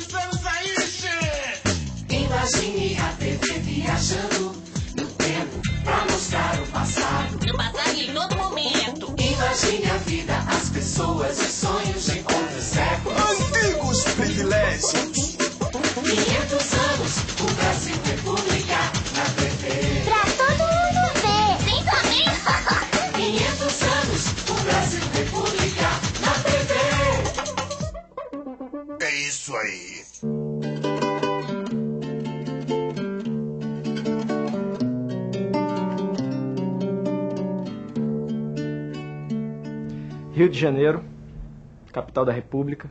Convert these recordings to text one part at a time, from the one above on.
Estamos aí, che! Imagine a TV viajando no tempo pra mostrar o passado. No passado e em todo momento. Imagine a vida, as pessoas e sonhos de outros séculos. Antigos privilégios. 500 anos, o Brasil República na TV. Pra todo mundo ver. Sim, também. 500 anos, o Brasil República na TV. É isso aí. Rio de Janeiro, capital da República,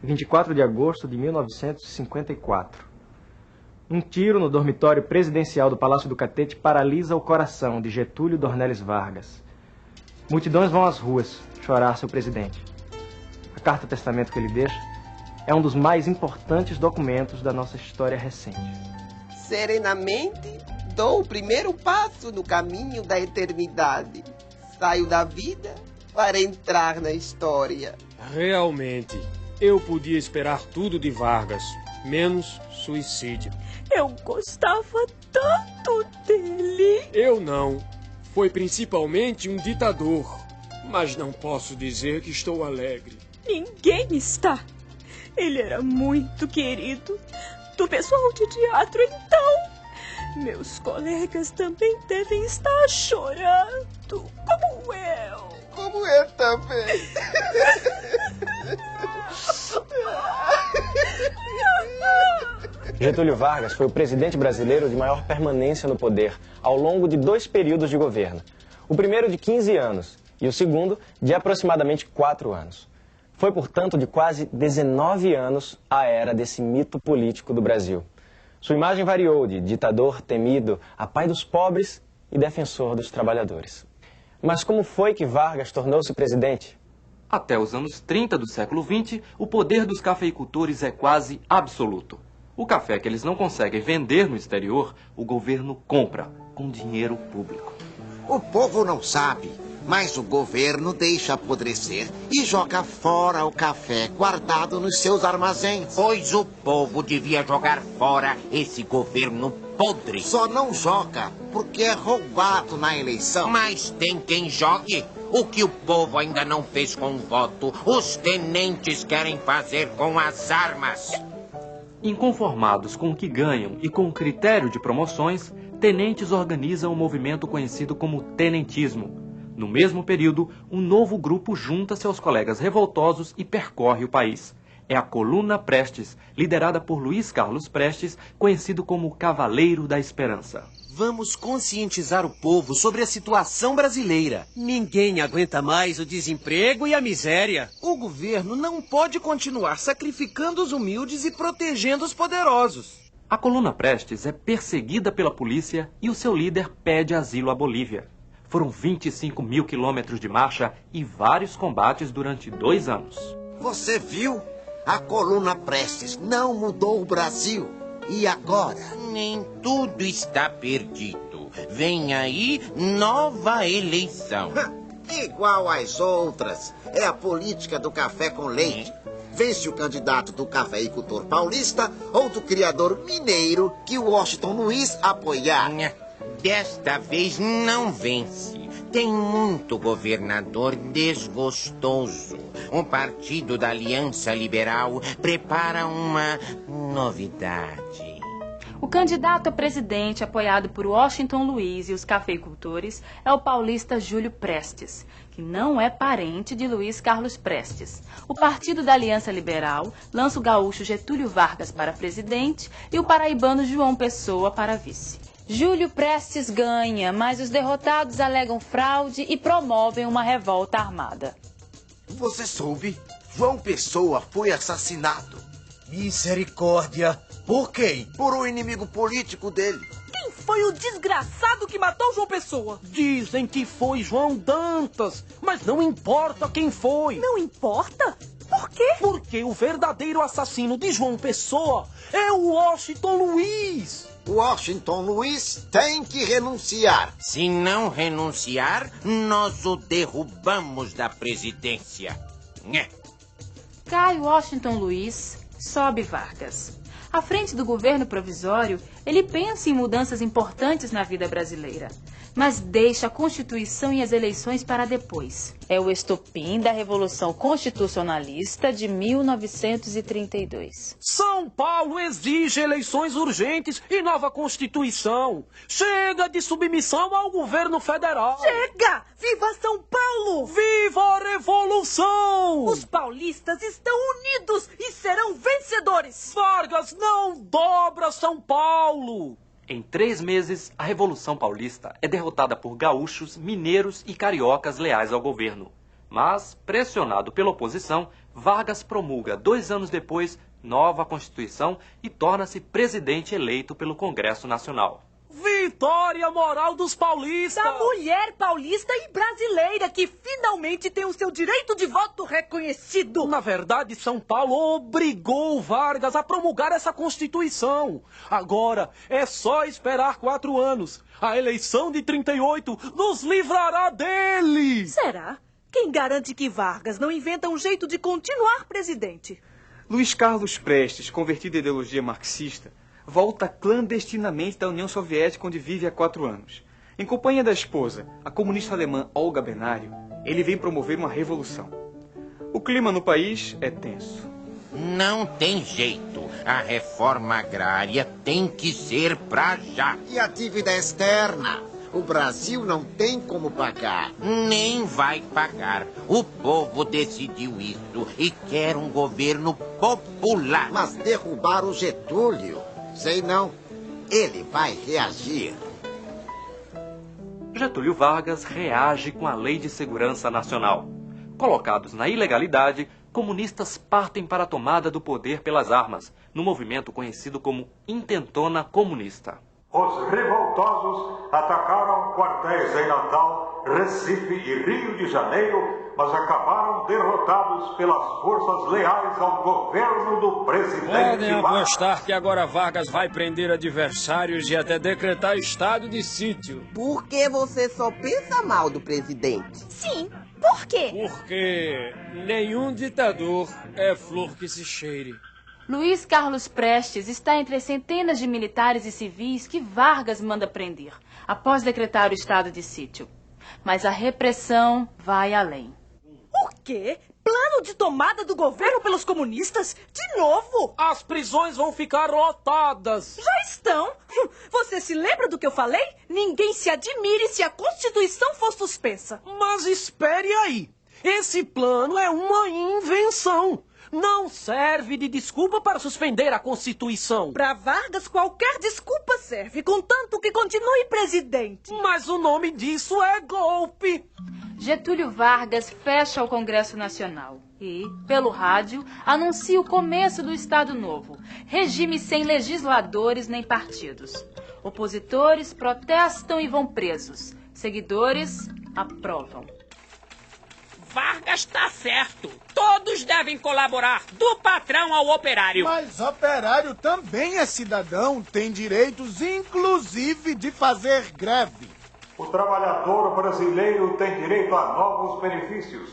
24 de agosto de 1954. Um tiro no dormitório presidencial do Palácio do Catete paralisa o coração de Getúlio Dornelles Vargas. Multidões vão às ruas chorar seu presidente. A carta-testamento que ele deixa é um dos mais importantes documentos da nossa história recente. Serenamente, dou o primeiro passo no caminho da eternidade. Saio da vida para entrar na história. Realmente, eu podia esperar tudo de Vargas, menos suicídio. Eu gostava tanto dele. Eu não. Foi principalmente um ditador. Mas não posso dizer que estou alegre. Ninguém está. Ele era muito querido. Do pessoal de teatro, então. Meus colegas também devem estar chorando, como eu. Como eu também. Getúlio Vargas foi o presidente brasileiro de maior permanência no poder ao longo de 2 períodos de governo. O primeiro de 15 anos e o segundo de aproximadamente 4 anos. Foi, portanto, de quase 19 anos a era desse mito político do Brasil. Sua imagem variou de ditador temido a pai dos pobres e defensor dos trabalhadores. Mas como foi que Vargas tornou-se presidente? Até os anos 30 do século XX, o poder dos cafeicultores é quase absoluto. O café que eles não conseguem vender no exterior, o governo compra com dinheiro público. O povo não sabe, mas o governo deixa apodrecer e joga fora o café guardado nos seus armazéns. Pois o povo devia jogar fora esse governo podre. Só não joga porque é roubado na eleição. Mas tem quem jogue. O que o povo ainda não fez com o voto, os tenentes querem fazer com as armas. Inconformados com o que ganham e com o critério de promoções, tenentes organizam um movimento conhecido como tenentismo. No mesmo período, um novo grupo junta-se aos colegas revoltosos e percorre o país. É a Coluna Prestes, liderada por Luiz Carlos Prestes, conhecido como Cavaleiro da Esperança. Vamos conscientizar o povo sobre a situação brasileira. Ninguém aguenta mais o desemprego e a miséria. O governo não pode continuar sacrificando os humildes e protegendo os poderosos. A Coluna Prestes é perseguida pela polícia e o seu líder pede asilo à Bolívia. Foram 25 mil quilômetros de marcha e vários combates durante 2 anos. Você viu? A Coluna Prestes não mudou o Brasil. E agora? Nem tudo está perdido. Vem aí nova eleição. Igual às outras. É a política do café com leite. Vence o candidato do cafeicultor paulista ou do criador mineiro que o Washington Luiz apoiar. Desta vez não vence. Tem muito governador desgostoso. O Partido da Aliança Liberal prepara uma novidade. O candidato a presidente, apoiado por Washington Luiz e os cafeicultores, é o paulista Júlio Prestes, que não é parente de Luiz Carlos Prestes. O Partido da Aliança Liberal lança o gaúcho Getúlio Vargas para presidente e o paraibano João Pessoa para vice. Júlio Prestes ganha, mas os derrotados alegam fraude e promovem uma revolta armada. Você soube? João Pessoa foi assassinado. Misericórdia! Por quem? Por um inimigo político dele. Quem foi o desgraçado que matou João Pessoa? Dizem que foi João Dantas, mas não importa quem foi. Não importa? Por quê? Porque o verdadeiro assassino de João Pessoa é o Washington Luiz. Washington Luiz tem que renunciar. Se não renunciar, nós o derrubamos da presidência. Cai Washington Luiz, sobe Vargas. À frente do governo provisório, ele pensa em mudanças importantes na vida brasileira, mas deixa a Constituição e as eleições para depois. É o estopim da Revolução Constitucionalista de 1932. São Paulo exige eleições urgentes e nova Constituição. Chega de submissão ao governo federal. Chega! Viva São Paulo! Viva a Revolução! Os paulistas estão unidos e serão vencedores! Vargas não dobra São Paulo! Em 3 meses, a Revolução Paulista é derrotada por gaúchos, mineiros e cariocas leais ao governo. Mas, pressionado pela oposição, Vargas promulga 2 anos depois nova Constituição e torna-se presidente eleito pelo Congresso Nacional. Vitória moral dos paulistas! Da mulher paulista e brasileira que finalmente tem o seu direito de voto reconhecido! Na verdade, São Paulo obrigou Vargas a promulgar essa Constituição. Agora é só esperar 4 anos. A eleição de 38 nos livrará dele! Será? Quem garante que Vargas não inventa um jeito de continuar presidente? Luiz Carlos Prestes, convertido à ideologia marxista, volta clandestinamente da União Soviética, onde vive há 4 anos. Em companhia da esposa, a comunista alemã Olga Benário, ele vem promover uma revolução. O clima no país é tenso. Não tem jeito. A reforma agrária tem que ser pra já. E a dívida externa? O Brasil não tem como pagar. Nem vai pagar. O povo decidiu isso e quer um governo popular. Mas derrubar o Getúlio? Sei não. Ele vai reagir. Getúlio Vargas reage com a Lei de Segurança Nacional. Colocados na ilegalidade, comunistas partem para a tomada do poder pelas armas, no movimento conhecido como Intentona Comunista. Os revoltosos atacaram quartéis em Natal, Recife e Rio de Janeiro, mas acabaram derrotados pelas forças leais ao governo do presidente. Podem apostar que agora Vargas vai prender adversários e até decretar estado de sítio. Por que você só pensa mal do presidente? Sim, por quê? Porque nenhum ditador é flor que se cheire. Luiz Carlos Prestes está entre as centenas de militares e civis que Vargas manda prender, após decretar o estado de sítio. Mas a repressão vai além. O quê? Plano de tomada do governo pelos comunistas? De novo? As prisões vão ficar lotadas. Já estão. Você se lembra do que eu falei? Ninguém se admire se a Constituição for suspensa. Mas espere aí. Esse plano é uma invenção. Não serve de desculpa para suspender a Constituição. Para Vargas, qualquer desculpa serve, contanto que continue presidente. Mas o nome disso é golpe. Getúlio Vargas fecha o Congresso Nacional e, pelo rádio, anuncia o começo do Estado Novo, regime sem legisladores nem partidos. Opositores protestam e vão presos. Seguidores aprovam. Vargas está certo. Todos devem colaborar, do patrão ao operário. Mas operário também é cidadão, tem direitos, inclusive de fazer greve. O trabalhador brasileiro tem direito a novos benefícios,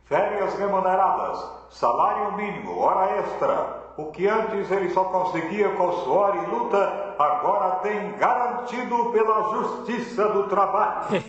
férias remuneradas, salário mínimo, hora extra. O que antes ele só conseguia com suor e luta, agora tem garantido pela Justiça do Trabalho.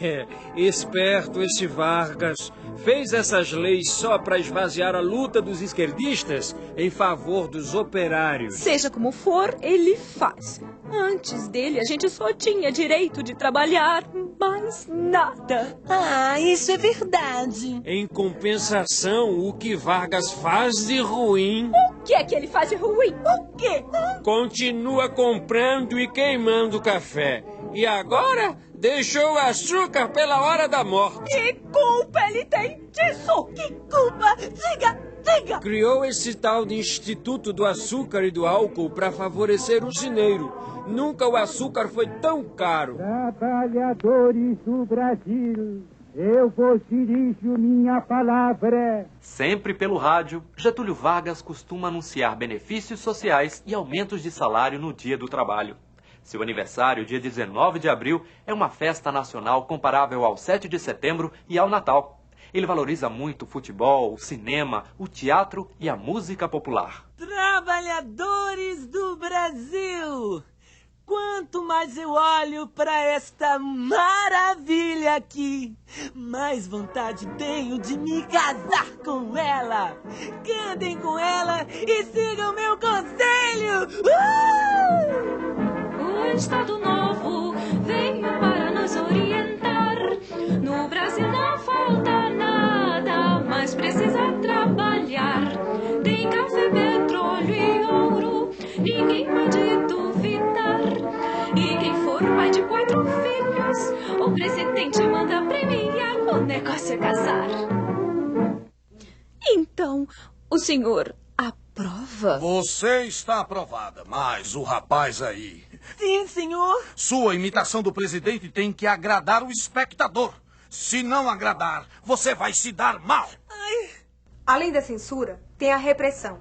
Esperto esse Vargas. Fez essas leis só para esvaziar a luta dos esquerdistas em favor dos operários. Seja como for, ele faz. Antes dele, a gente só tinha direito de trabalhar, mais nada. Ah, isso é verdade. Em compensação, o que Vargas faz de ruim... O que é que ele faz de ruim? O quê? Continua comprando e queimando café. E agora, deixou o açúcar pela hora da morte. Que culpa ele tem disso? Que culpa? Diga! Criou esse tal de Instituto do Açúcar e do Álcool para favorecer o cineiro. Nunca o açúcar foi tão caro. Trabalhadores do Brasil, eu vos dirijo minha palavra. Sempre pelo rádio, Getúlio Vargas costuma anunciar benefícios sociais e aumentos de salário no Dia do Trabalho. Seu aniversário, dia 19 de abril, é uma festa nacional comparável ao 7 de setembro e ao Natal. Ele valoriza muito o futebol, o cinema, o teatro e a música popular. Trabalhadores do Brasil! Quanto mais eu olho para esta maravilha aqui, mais vontade tenho de me casar com ela. Cantem com ela e sigam meu conselho! O Estado Novo veio para nos orientar. No Brasil não falta nada, mas precisa trabalhar. Tem café, petróleo e ouro, ninguém pode duvidar. E quem for pai de 4 filhos, o presidente manda premiar, o negócio é casar. Então, o senhor aprova? Você está aprovada, mas o rapaz aí... Sim, senhor. Sua imitação do presidente tem que agradar o espectador. Se não agradar, você vai se dar mal. Além da censura, tem a repressão.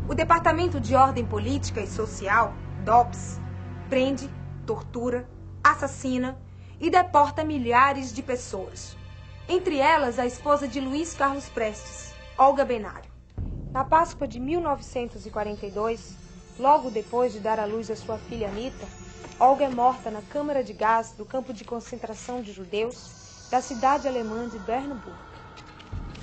O Departamento de Ordem Política e Social, DOPS, prende, tortura, assassina e deporta milhares de pessoas. Entre elas, a esposa de Luiz Carlos Prestes, Olga Benário. Na Páscoa de 1942, logo depois de dar à luz a sua filha Anita, Olga é morta na câmara de gás do campo de concentração de judeus da cidade alemã de Bernburg.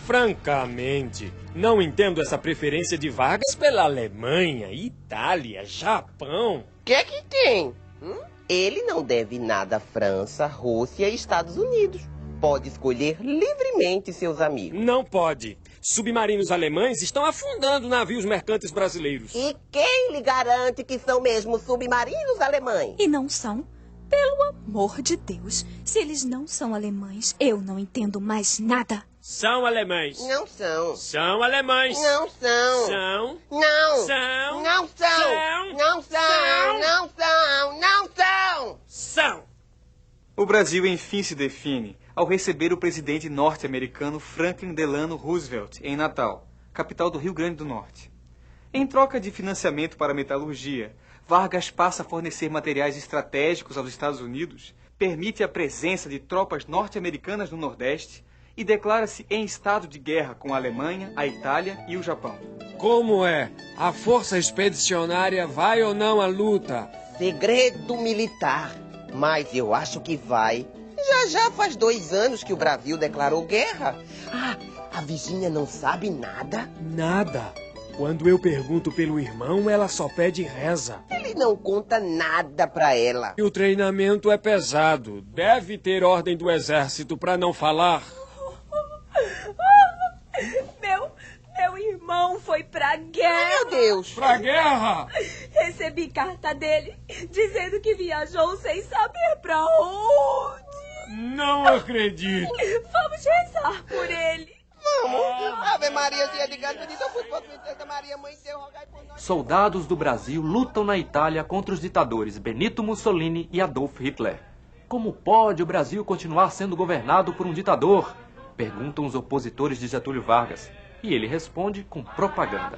Francamente, não entendo essa preferência de Vargas pela Alemanha, Itália, Japão. Que tem? Ele não deve nada à França, Rússia e Estados Unidos. Pode escolher livremente seus amigos. Não pode. Submarinos alemães estão afundando navios mercantes brasileiros. E quem lhe garante que são mesmo submarinos alemães? E não são? Pelo amor de Deus, se eles não são alemães, eu não entendo mais nada. São alemães. Não são. São alemães. Não são. São. Não. São. Não são. Não são. Não são. Não são. São. O Brasil, enfim, se define ao receber o presidente norte-americano Franklin Delano Roosevelt em Natal, capital do Rio Grande do Norte. Em troca de financiamento para a metalurgia, Vargas passa a fornecer materiais estratégicos aos Estados Unidos, permite a presença de tropas norte-americanas no Nordeste e declara-se em estado de guerra com a Alemanha, a Itália e o Japão. Como é? A força expedicionária vai ou não à luta? Segredo militar. Mas eu acho que vai. Já faz 2 anos que o Brasil declarou guerra. A Virgínia não sabe nada? Nada. Quando eu pergunto pelo irmão, ela só pede reza. Ele não conta nada pra ela. E o treinamento é pesado. Deve ter ordem do exército pra não falar. Meu irmão foi pra guerra. Meu Deus! Pra guerra? Recebi carta dele dizendo que viajou sem saber pra onde. Não acredito. Vamos rezar por ele. Vamos. Ave Maria, cheia de graça, bendita sois vós, Santa Maria, Mãe de Deus, rogai por nós. Soldados do Brasil lutam na Itália contra os ditadores Benito Mussolini e Adolf Hitler. Como pode o Brasil continuar sendo governado por um ditador? Perguntam os opositores de Getúlio Vargas. E ele responde com propaganda.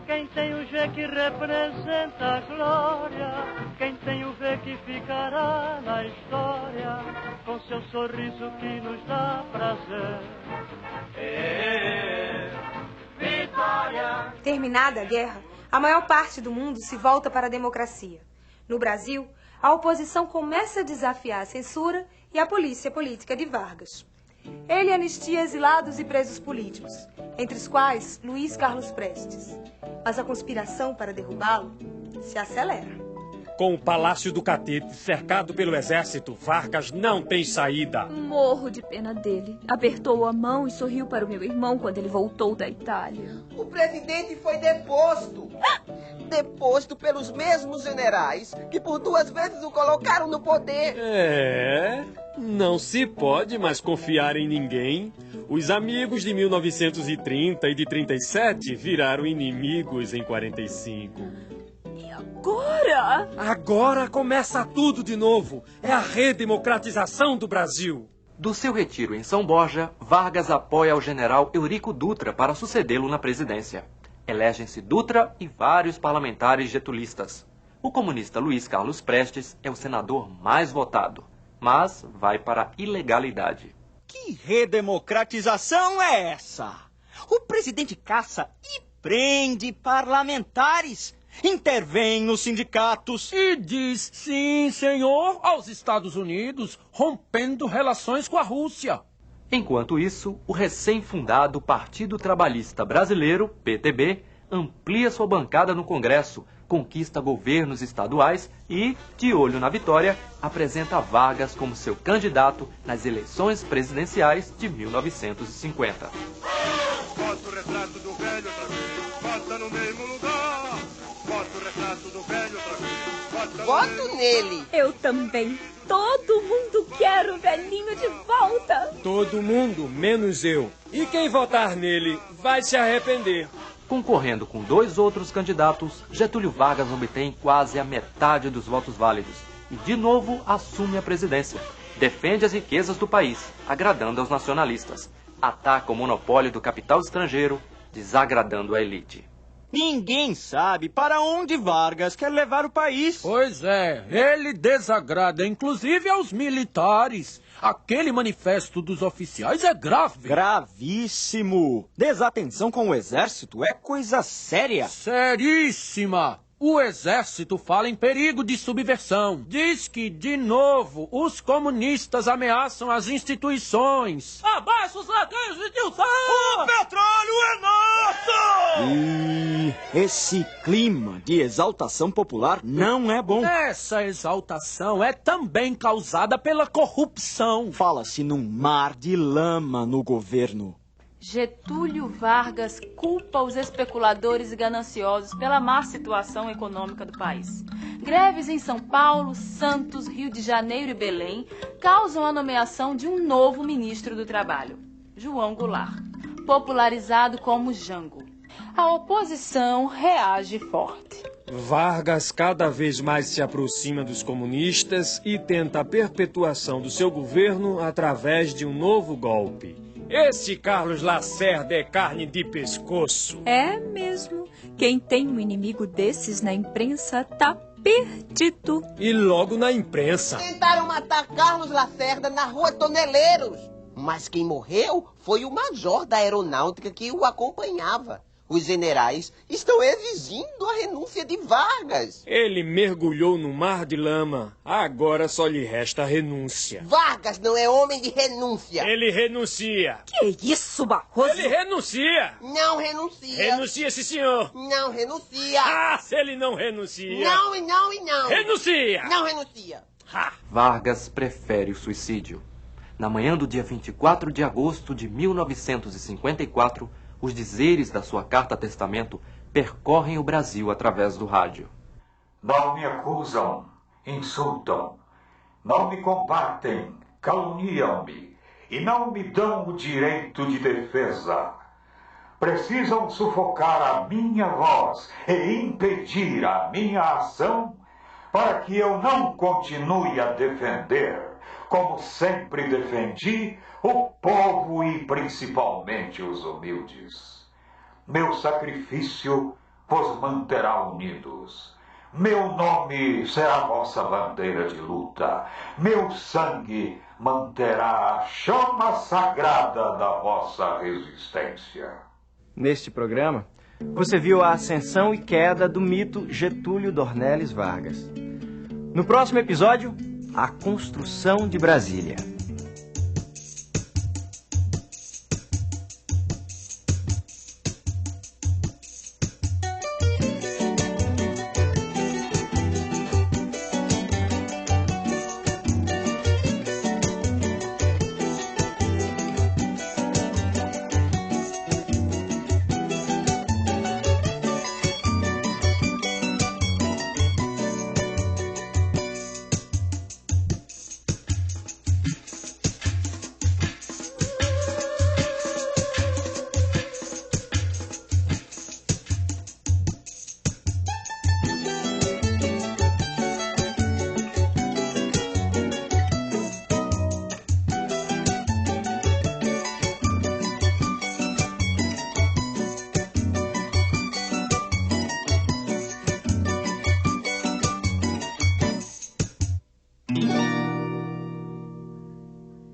Quem tem o G que representa a glória, quem tem o V que ficará na história, com seu sorriso que nos dá prazer. Vitória! Terminada a guerra, a maior parte do mundo se volta para a democracia. No Brasil, a oposição começa a desafiar a censura e a polícia política de Vargas. Ele anistia exilados e presos políticos, entre os quais Luiz Carlos Prestes. Mas a conspiração para derrubá-lo se acelera. Com o Palácio do Catete cercado pelo exército, Vargas não tem saída. Morro de pena dele. Apertou a mão e sorriu para o meu irmão quando ele voltou da Itália. O presidente foi deposto. Deposto pelos mesmos generais que por 2 vezes o colocaram no poder. Não se pode mais confiar em ninguém. Os amigos de 1930 e de 37 viraram inimigos em 45. Agora? Agora começa tudo de novo. É a redemocratização do Brasil. Do seu retiro em São Borja, Vargas apoia o general Eurico Dutra para sucedê-lo na presidência. Elegem-se Dutra e vários parlamentares getulistas. O comunista Luiz Carlos Prestes é o senador mais votado, mas vai para a ilegalidade. Que redemocratização é essa? O presidente caça e prende parlamentares, intervém nos sindicatos. E diz sim, senhor, aos Estados Unidos, rompendo relações com a Rússia. Enquanto isso, o recém-fundado Partido Trabalhista Brasileiro, PTB, amplia sua bancada no Congresso, conquista governos estaduais e, de olho na vitória, apresenta Vargas como seu candidato nas eleições presidenciais de 1950. Bota o retrato do velho outra vez, bota no mesmo lugar. Bota o retrato do velho outra vez, Voto nele. Eu também. Todo mundo quer o velhinho de volta. Todo mundo, menos eu. E quem votar nele vai se arrepender. Concorrendo com 2 outros candidatos, Getúlio Vargas obtém quase a metade dos votos válidos e, de novo, assume a presidência. Defende as riquezas do país, agradando aos nacionalistas. Ataca o monopólio do capital estrangeiro, desagradando a elite. Ninguém sabe para onde Vargas quer levar o país. Pois é, ele desagrada inclusive aos militares. Aquele manifesto dos oficiais é grave. Gravíssimo. Desatenção com o exército é coisa séria. Seríssima. O exército fala em perigo de subversão. Diz que, de novo, os comunistas ameaçam as instituições. Abaixo os ladrões de Dilson! O petróleo é nosso! E esse clima de exaltação popular não é bom. Essa exaltação é também causada pela corrupção. Fala-se num mar de lama no governo. Getúlio Vargas culpa os especuladores e gananciosos pela má situação econômica do país. Greves em São Paulo, Santos, Rio de Janeiro e Belém causam a nomeação de um novo ministro do Trabalho, João Goulart, popularizado como Jango. A oposição reage forte. Vargas cada vez mais se aproxima dos comunistas e tenta a perpetuação do seu governo através de um novo golpe. Esse Carlos Lacerda é carne de pescoço. É mesmo. Quem tem um inimigo desses na imprensa tá perdido. E logo na imprensa. Tentaram matar Carlos Lacerda na rua Toneleiros. Mas quem morreu foi o major da aeronáutica que o acompanhava. Os generais estão exigindo a renúncia de Vargas. Ele mergulhou no mar de lama. Agora só lhe resta a renúncia. Vargas não é homem de renúncia. Ele renuncia. Que isso, Barroso? Ele renuncia. Não renuncia. Renuncia, sim, senhor. Não renuncia. Ah, se ele não renuncia. Não e não e não. Renuncia. Não renuncia. Ha. Vargas prefere o suicídio. Na manhã do dia 24 de agosto de 1954, os dizeres da sua carta-testamento percorrem o Brasil através do rádio. Não me acusam, insultam, não me combatem, caluniam-me e não me dão o direito de defesa. Precisam sufocar a minha voz e impedir a minha ação para que eu não continue a defender, como sempre defendi, o povo e principalmente os humildes. Meu sacrifício vos manterá unidos. Meu nome será vossa bandeira de luta. Meu sangue manterá a chama sagrada da vossa resistência. Neste programa, você viu a ascensão e queda do mito Getúlio Dornelles Vargas. No próximo episódio, a construção de Brasília.